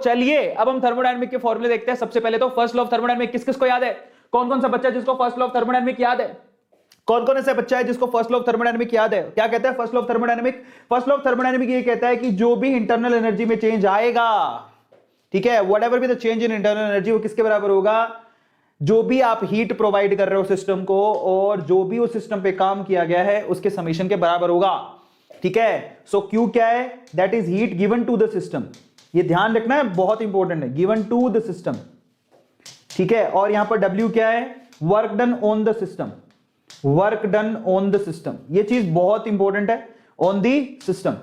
चलिए अब हम थर्मोडायनेमिक के फॉर्मूले देखते हैं। सबसे पहले तो फर्स्ट लॉ ऑफ थर्मोडायनेमिक किस किस को याद है? कौन कौन सा बच्चा जिसको फर्स्ट लॉ ऑफ थर्मोडायनेमिक याद है? कौन कौन ऐसा बच्चा है जिसको फर्स्ट लॉ ऑफ थर्मोडायनेमिक याद है? क्या कहता है first law of thermodynamic? First law of thermodynamic ये कहता है कि जो भी इंटरनल एनर्जी में चेंज आएगा, ठीक है, whatever be the change in internal energy, वो किसके बराबर होगा? जो भी आप हीट प्रोवाइड कर रहे हो सिस्टम को और जो भी उस सिस्टम पे काम किया गया है उसके समेशन के बराबर होगा। ठीक है, सो क्यू क्या है? That is heat given to the system. ये ध्यान रखना है, बहुत इंपॉर्टेंट है, गिवन टू द सिस्टम। ठीक है, और यहां पर W क्या है? Work done on the system. Work done on the system, ये चीज बहुत इंपॉर्टेंट है, ऑन दी सिस्टम।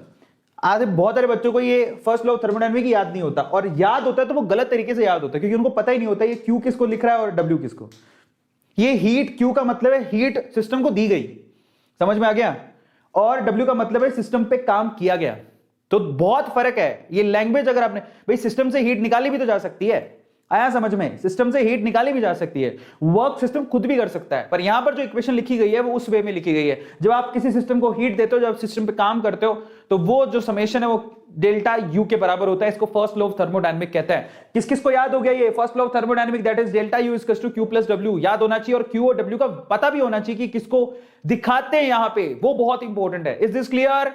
आज बहुत सारे बच्चों को ये फर्स्ट लॉ ऑफ थर्मोडायनेमिक याद नहीं होता, और याद होता है तो वो गलत तरीके से याद होता है, क्योंकि उनको पता ही नहीं होता ये Q किसको लिख रहा है और W किसको। ये हीट Q का मतलब है हीट सिस्टम को दी गई, समझ में आ गया, और W का मतलब है सिस्टम पे काम किया गया। तो बहुत फर्क है ये लैंग्वेज। अगर आपने भाई सिस्टम से हीट निकाली भी तो जा सकती है, आया समझ में? सिस्टम से हीट निकाली भी जा सकती है, वर्क सिस्टम खुद भी कर सकता है, पर यहां पर जो इक्वेशन लिखी गई है वो उस वे में लिखी गई है। जब आप किसी सिस्टम को हीट देते हो, जब सिस्टम पे काम करते हो, तो वो जो समेशन है वो डेल्टा यू के बराबर होता है। इसको फर्स्ट लॉ ऑफ थर्मोडायनेमिक कहते हैं। किस किस को याद हो गया ये first law of thermodynamic? That is delta U equals to Q plus W. याद होना चाहिए, और क्यू और डब्ल्यू का पता भी होना चाहिए कि किसको दिखाते हैं यहां पे, वो बहुत इंपॉर्टेंट है। Is this clear?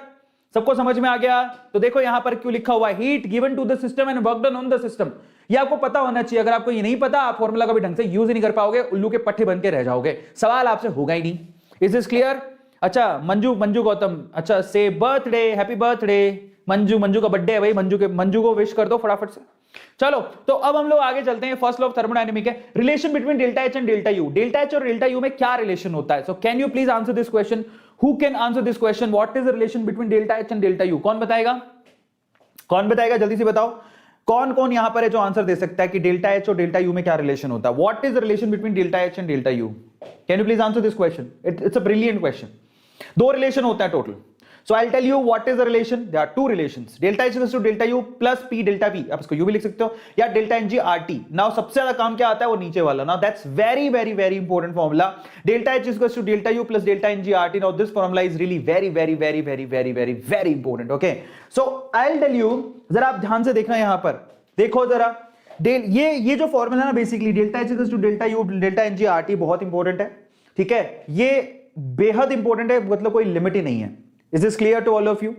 सबको समझ में आ गया? तो देखो यहां पर क्यों लिखा हुआ है, heat given to the system and work done on the system. ये आपको पता होना चाहिए। अगर आपको ये नहीं पता, आप फॉर्मूला का भी ढंग से यूज ही नहीं कर पाओगे, उल्लू के पट्टे बन के रह जाओगे, सवाल आपसे होगा ही नहीं। Is this clear? अच्छा, मंजू गौतम, अच्छा से बर्थडे, हैप्पी बर्थडे मंजू का बर्थडे है भाई, मंजू को विश कर दो फटाफट से। चलो, तो अब हम लोग आगे चलते हैं। फर्स्ट लॉ ऑफ थर्मोडायनेमिक है relation between delta H and delta U. Delta H और डेल्टा यू में क्या रिलेशन होता है? So can you please answer this question? Who can answer this question? What is the relation between delta H and delta U? कौन बताएगा? कौन बताएगा? जल्दी से बताओ, कौन कौन यहां पर है जो आंसर दे सकता है कि डेल्टा एच और डेल्टा यू में क्या रिलेशन होता है? What is the relation between delta H and delta U? Can you please answer this question? It's a brilliant question. दो रिलेशन होता है total. So I'll tell you what is the relation. There are two relations. Delta H equals to delta U plus P delta V. आप इसको U भी लिख सकते हो, या delta NG RT. Now सबसे ज्यादा काम क्या आता है? वो नीचे वाला. Now that's very very very important formula. Delta H equals to delta U plus delta NG RT. Now this formula is really very very very very very very very important. Okay. So I'll tell you. जरा आप ध्यान से देखना यहाँ पर. देखो जरा. ये जो फॉर्मूला ना basically delta H equals to delta U delta NG RT बहुत इंपॉर्टेंट है. ठीक है, ये बेहद इंपॉर्टेंट है, मतलब कोई लिमिट ही नहीं है. Is this clear to all of you?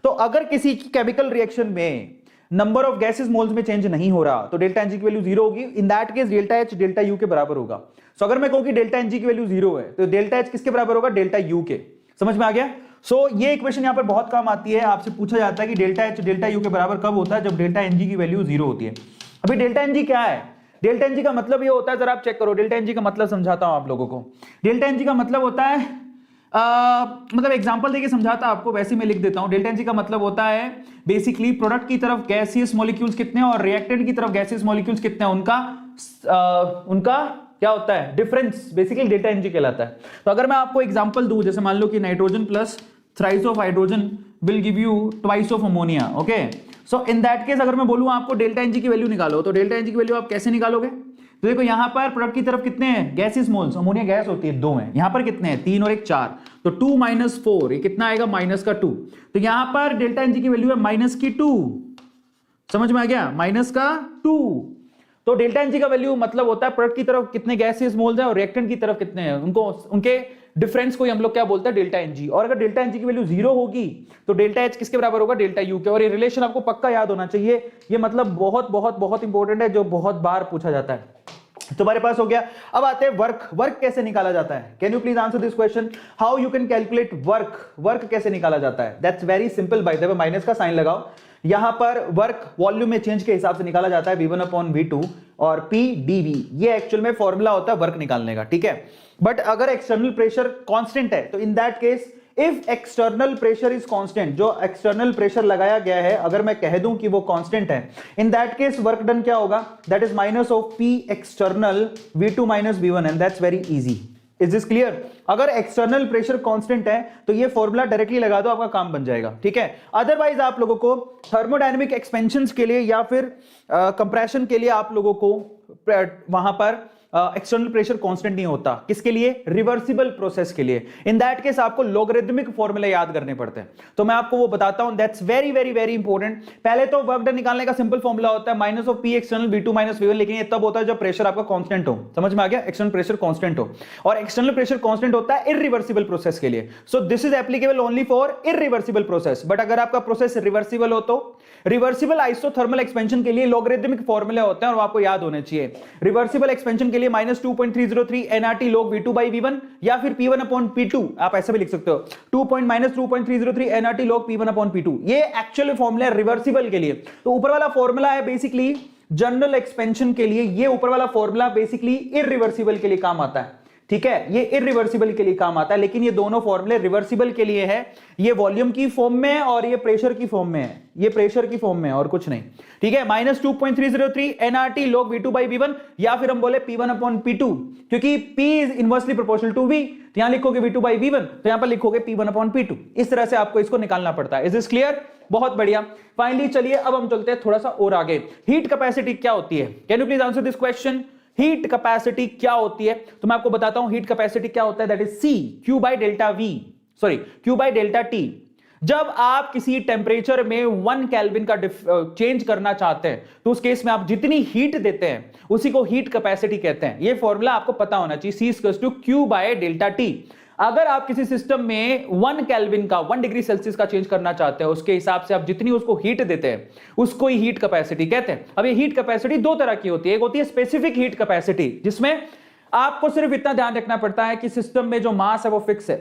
तो अगर किसी की केमिकल रिएक्शन में नंबर ऑफ गैसेस मोल्स में चेंज नहीं हो रहा तो डेल्टा एनजी की वैल्यू जीरो होगी। In that case delta H delta U के बराबर होगा। सो अगर मैं कहूं कि डेल्टा एनजी की वैल्यू जीरो है तो डेल्टा एच किसके बराबर होगा? डेल्टा यू के। समझ में आ गया? सो ये इक्वेशन यहां पर बहुत काम आती है। आपसे पूछा जाता है कि डेल्टा एच डेल्टा यू के बराबर कब होता है? जब डेल्टा एनजी की वैल्यू जीरो होती है। अभी डेल्टा एनजी क्या है? डेल्टा एनजी का मतलब ये होता है, जरा आप चेक करो। डेल्टा एनजी का मतलब समझाता हूं आप लोगों को। डेल्टा एनजी का मतलब होता है मतलब एग्जांपल देके समझाता आपको, वैसे मैं लिख देता हूं। डेल्टा एनजी का मतलब होता है बेसिकली प्रोडक्ट की तरफ गैसियस मॉलिक्यूल्स कितने और रिएक्टेंट की तरफ गैसियस मॉलिक्यूल्स कितने हैं, उनका क्या होता है? डिफरेंस बेसिकली डेल्टा एनजी कहलाता है। तो अगर मैं आपको एग्जांपल दूं, जैसे मान लो कि nitrogen plus thrice of hydrogen will give you twice of ammonia. Okay, so in that case अगर मैं बोलूं आपको डेल्टा एनजी की वैल्यू निकालो, तो डेल्टा एनजी की वैल्यू आप कैसे निकालोगे? तो देखो यहां पर प्रोडक्ट की तरफ कितने हैं? गैसेस मोल्स, अमोनिया गैस होती है, 2 हैं। यहां पर कितने हैं? 3 और 1 4। तो 2 - 4, ये कितना आएगा? माइनस का 2। तो यहां पर डेल्टा एनजी की वैल्यू है माइनस की 2। समझ में आ गया? माइनस का 2। तो डेल्टा एनजी का वैल्यू मतलब होता है प्रोडक्ट की तरफ कितने गैसेस मोल्स हैं और रिएक्टेंट की तरफ कितने हैं, उनके डिफरेंस को हम लोग क्या बोलते हैं? Delta n g. और अगर डेल्टा एनजी की वैल्यू जीरो होगी तो डेल्टा एच किसके बराबर होगा? डेल्टा यू के। और ये रिलेशन आपको पक्का याद होना चाहिए, ये मतलब बहुत बहुत बहुत इंपॉर्टेंट है, जो बहुत बार पूछा जाता है। तुम्हारे पास हो गया। अब आते हैं वर्क कैसे निकाला जाता है? Can you please answer this question? How you can calculate work कैसे निकाला जाता है? That's very simple. By the way minus का साइन लगाओ। यहां पर वर्क वॉल्यूम में चेंज के हिसाब से निकाला जाता है, V1/V2 और P dV। ये एक्चुअल में फॉर्मूला होता है वर्क निकालने का। ठीक है, बट अगर एक्सटर्नल प्रेशर कांस्टेंट है तो in that case if external pressure is constant, जो एक्सटर्नल प्रेशर लगाया गया है अगर मैं कह दूं कि वो कांस्टेंट है, in that case work done क्या होगा? That is minus of P external V2 - V1 and that's very easy. Is this clear? अगर एक्सटर्नल प्रेशर कांस्टेंट है तो ये फॉर्मूला डायरेक्टली लगा दो, आपका काम बन जाएगा। ठीक है, अदरवाइज आप लोगों को थर्मोडायनेमिक एक्सपेंशन के लिए या फिर कंप्रेशन के लिए आप लोगों को वहां पर एक्सटर्नल प्रेशर कांस्टेंट नहीं होता। किसके लिए? रिवर्सिबल प्रोसेस के लिए। इन दैट केस आपको लॉगरिथमिक फॉर्मूला याद करने पड़ते हैं, तो मैं आपको वो बताता हूं। That's very very very important. पहले तो वर्क डन निकालने का सिंपल फॉर्मूला होता है minus of P external V2 minus V1, लेकिन ये तब होता है जब प्रेशर आपका कांस्टेंट हो। समझ में आ गया? एक्सटर्नल प्रेशर कांस्टेंट हो, और एक्सटर्नल प्रेशर कांस्टेंट होता है इररिवर्सिबल प्रोसेस के लिए। So this is applicable only for irreversible process. But अगर आपका प्रोसेस रिवर्सिबल हो तो रिवर्सिबल आइसोथर्मल एक्सपेंशन के लिए लॉगरिथमिक फॉर्मूले होते हैं और आपको याद होने चाहिए। रिवर्सिबल एक्सपेंशन के लिए -2.303 nRT log V2 by V1 या फिर P1 upon P2, आप ऐसे भी लिख सकते हो, -2.303 nRT log P1 upon P2। ये एक्चुअल फॉर्मूला है रिवर्सिबल के लिए। तो ऊपर वाला फॉर्मूला है बेसिकली जनरल एक्सपेंशन के लिए, ये ऊपर वाला फॉर्मूला बेसिकली इररिवर्सिबल के लिए काम आता है। ठीक है, ये इररिवर्सिबल के लिए काम आता है, लेकिन ये दोनों फॉर्मूले रिवर्सिबल के लिए है। ये वॉल्यूम की फॉर्म में है और ये प्रेशर की फॉर्म में है, ये प्रेशर की फॉर्म में है और कुछ नहीं। ठीक है, -2.303 nRT log V2 by V1 या फिर हम बोले P1 upon P2, क्योंकि P is inversely proportional to V, तो यहां लिखोगे V2 by V1, तो यहां पर लिखोगे P1 upon P2। इस तरह से आपको इसको निकालना पड़ता है। Is this clear? बहुत बढ़िया। फाइनली चलिए अब हम चलते हैं थोड़ा सा और आगे। हीट कैपेसिटी क्या होती है? Can you please answer this question? Heat capacity क्या होती है? तो मैं आपको बताता हूं हीट कैपेसिटी क्या होता है। That is C Q by delta V, sorry Q by delta T। जब आप किसी टेम्परेचर में 1 केल्विन का चेंज करना चाहते हैं, तो उस केस में आप जितनी हीट देते हैं उसी को हीट कैपेसिटी कहते हैं। यह फॉर्मूला आपको पता होना चाहिए, C Q by delta T। अगर आप किसी सिस्टम में 1 केल्विन का 1 डिग्री सेल्सियस का चेंज करना चाहते हैं, उसके हिसाब से आप जितनी उसको हीट देते हैं उसको ही हीट कैपेसिटी कहते हैं। अब ये हीट कैपेसिटी दो तरह की होती है। एक होती है स्पेसिफिक हीट कैपेसिटी, जिसमें आपको सिर्फ इतना ध्यान रखना पड़ता है कि सिस्टम में जो मास है वो फिक्स है।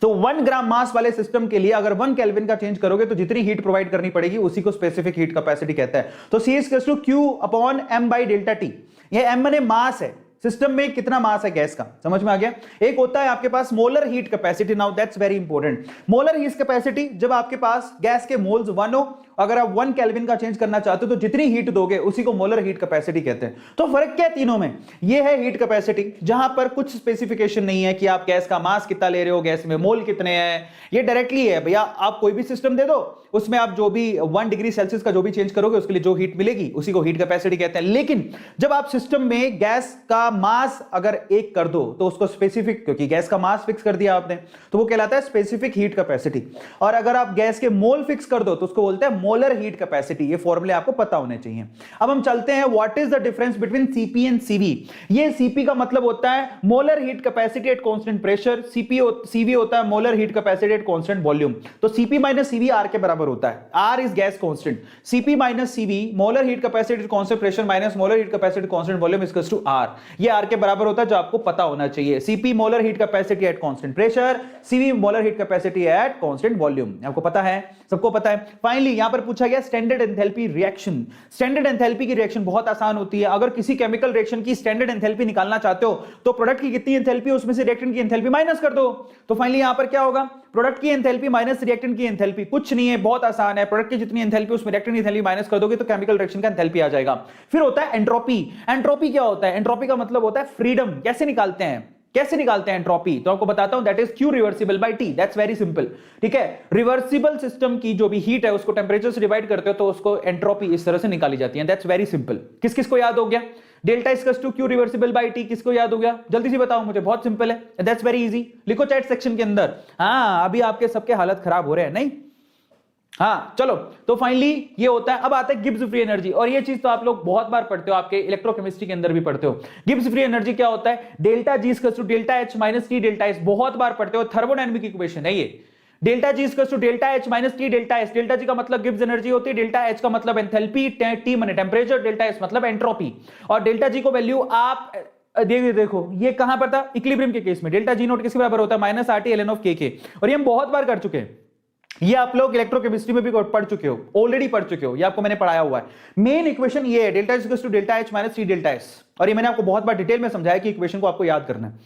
तो 1 ग्राम मास वाले सिस्टम के लिए अगर 1 केल्विन का चेंज करोगे तो जितनी हीट प्रोवाइड करनी पड़ेगी उसी को स्पेसिफिक हीट कैपेसिटी कहते हैं। तो C Q upon M by delta T। यह M माने मास है, सिस्टम में कितना मास है गैस का। समझ में आ गया? एक होता है आपके पास molar heat capacity. Now that's very important. Molar heat capacity, जब आपके पास गैस के मोल्स 1 हो, अगर आप 1 केल्विन का चेंज करना चाहते हो तो जितनी हीट दोगे उसी को मोलर हीट कैपेसिटी कहते हैं। तो फर्क क्या है तीनों में? ये है हीट कैपेसिटी जहां पर कुछ स्पेसिफिकेशन नहीं है कि आप गैस का मास कितना ले रहे हो, गैस में मोल कितने हैं। ये डायरेक्टली है भैया, आप कोई भी सिस्टम दे दो, उसमें आप जो भी 1 डिग्री सेल्सियस का जो भी चेंज करोगे उसके लिए जो हीट मिलेगी उसी को हीट कैपेसिटी कहते हैं। लेकिन जब आप सिस्टम में गैस का मास अगर 1 कर दो तो उसको स्पेसिफिक, क्योंकि गैस का मास फिक्स कर दिया आपने, तो वो कहलाता है स्पेसिफिक हीट कैपेसिटी। और अगर आप गैस के मोल फिक्स कर दो तो उसको बोलते हैं मोलर हीट कैपेसिटी। ये फॉर्मूले आपको पता होने चाहिए। अब हम चलते हैं, what is the difference between Cp and Cv। ये Cp का मतलब होता है molar heat capacity at constant pressure, Cv होता है molar heat capacity at constant volume. तो Cp माइनस Cv R के बराबर होता है। R is gas constant, Cp minus Cv molar heat capacity at constant pressure minus molar heat capacity constant volume equals to R। ये R के बराबर होता है, जो आपको पता होना चाहिए। Cp molar heat capacity at constant pressure, Cv molar heat capacity at constant volume. आपको पता है, सबको पता है। फाइनली यहां पर पूछा गया standard enthalpy reaction. Standard enthalpy की रिएक्शन बहुत आसान होती है। अगर किसी केमिकल रिएक्शन की स्टैंडर्ड एंथैल्पी निकालना चाहते हो तो प्रोडक्ट की कितनी एंथैल्पी है उसमें से रिएक्टेंट की एंथैल्पी माइनस कर दो। तो फाइनली यहां पर क्या होगा? प्रोडक्ट की एंथैल्पी माइनस रिएक्टेंट की एंथैल्पी। कुछ नहीं है, बहुत आसान है। प्रोडक्ट की जितनी एंथैल्पी उसमें रिएक्टेंट की एंथैल्पी माइनस कर दोगे तो केमिकल रिएक्शन का एंथैल्पी आ जाएगा। फिर होता है एंट्रोपी। एंट्रोपी क्या होता है? एंट्रोपी का मतलब होता है फ्रीडम। कैसे निकालते हैं? कैसे निकालते हैं एंट्रोपी? तो आपको बताता हूं, that is Q reversible by T। That's very simple. ठीक है, रिवर्सिबल सिस्टम की जो भी हीट है उसको टेंपरेचर से डिवाइड करते हो तो उसको एंट्रोपी इस तरह से निकाली जाती है। That's very simple. किस किस को याद हो गया? Delta equals to Q reversible by T किसको याद हो गया? जल्दी से बताओ मुझे, बहुत सिंपल है। That's very easy. लिखो चैट सेक्शन के अंदर। हाँ, अभी आपके सबके हालत खराब हो रहे हैं नहीं? हाँ चलो, तो फाइनली ये होता है। अब आता है गिब्स फ्री एनर्जी, और ये चीज तो आप लोग बहुत बार पढ़ते हो, आपके इलेक्ट्रोकेमिस्ट्री के अंदर भी पढ़ते हो। गिब्स फ्री एनर्जी क्या होता है? Delta G equals to delta H minus T delta S. बहुत बार पढ़ते हो, थर्मोडायनामिक इक्वेशन है ये। Delta G equals to delta H minus T delta S. Delta G का मतलब गिब्स एनर्जी होती है, डेल्टा एच का मतलब एंथैल्पी, टी माने टेंपरेचर, डेल्टा एस मतलब एंट्रोपी। और डेल्टा जी को वैल्यू आप देखो ये कहां पर था? इक्विलिब्रियम के केस में डेल्टा जी नोट किसके बराबर होता है? Minus R T L N of K K. और ये हम बहुत बार कर चुके हैं, ये आप लोग इलेक्ट्रोकेमिस्ट्री में भी पढ़ चुके हो, ऑलरेडी पढ़ चुके हो, ये आपको मैंने पढ़ाया हुआ है। मेन इक्वेशन ये है, delta equals to delta H minus T delta S. और ये मैंने आपको बहुत बार डिटेल में समझाया कि इक्वेशन को आपको याद करना है।